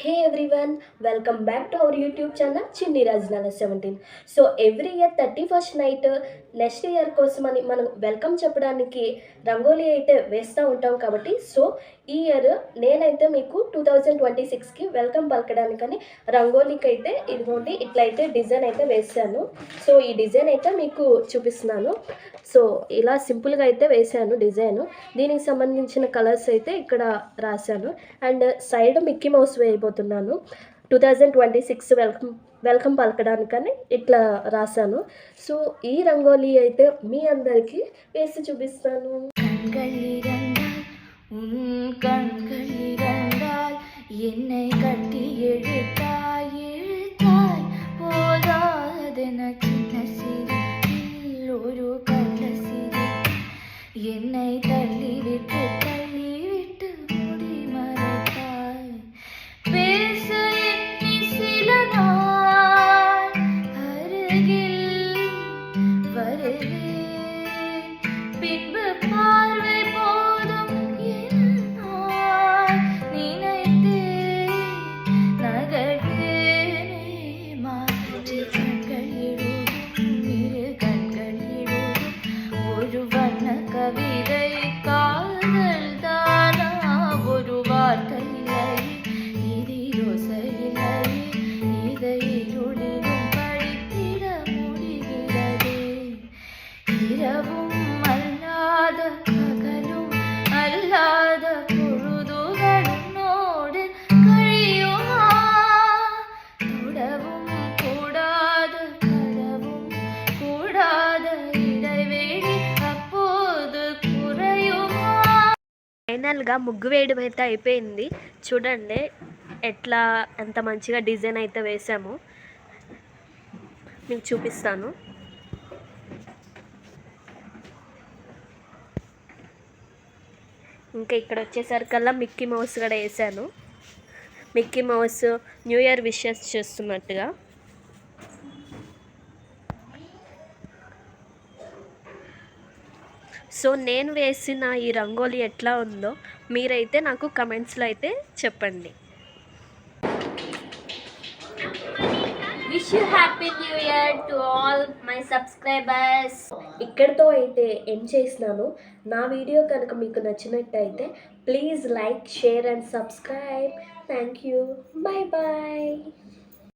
Hey everyone, welcome back to our YouTube channel Chinni Rajnala 17. So every year 31st night next year కోసమని మనం welcome చెప్పడానికి రంగోలీ అయితే వేస్తూ ఉంటాం కాబట్టి సో ఈ ఇయర్ నేనైతే మీకు 2026కి వెల్కమ్ పలకడానికని రంగోలీకి అయితే ఇదిగోండి ఇట్లయితే డిజైన్ అయితే వేసాను. సో ఈ డిజైన్ అయితే మీకు చూపిస్తున్నాను. సో ఇలా సింపుల్గా అయితే వేసాను డిజైన్. దీనికి సంబంధించిన కలర్స్ అయితే ఇక్కడ రాశాను అండ్ సైడ్ మిక్కీ మౌస్ వేయబోతున్నాను. 2026 వెల్కమ్ పలకడానికని ఇట్లా రాశాను. సో ఈ రంగోలీ అయితే మీ అందరికీ వేసి చూపిస్తాను. என்னை கட்டி எடுத்தாய் இழுத்தாய் போதாதென சின்ன சிரிப்பில் ஒரு கள்ள சிரி என்னை தள்ளிவிட்டு தள்ளிவிட்டு முடி மறைத்தாய் பேச எண்ணி சில நாள் அருகில் வருவேன் பின்பு பார்வை போதும் என்னால் நினைத்தேன் நகர்வேனே மாற்றி கண்களிடும் இரு கண்களிடும் ஒரு வண்ண கவிதை காதல் தானா ஒரு வார்த்தை இல்லை இது யோசை இல்லை இதை இருளிலும் படித்திட முடிகிறதே இரவும் அல்லாத பகலும் அல்லாத பொழுதுகளோடு கழியுமா தொடவும் கூடாத கடவும் கூடாத இடைவெளி அப்போது குறையுமா. ఫైనల్గా ముగ్గు వేయడం అయితే అయిపోయింది. చూడండి ఎట్లా ఎంత మంచిగా డిజైన్ అయితే వేసాము. మీకు చూపిస్తాను. ఇంకా ఇక్కడ వచ్చేసరికల్లా మిక్కీ మౌస్ కూడా వేసాను. Mickey mouse new year wishes చేస్తున్నట్టుగా. సో నేను వేసిన ఈ రంగోలీ ఎట్లా ఉందో మీరైతే నాకు కమెంట్స్లో అయితే చెప్పండి. Wish you happy new year to all my subscribers. ఇక్కడితో అయితే ఎండ్ చేసినాను. నా వీడియో కనుక మీకు నచ్చినట్టయితే please like, share and subscribe. Thank you. Bye bye.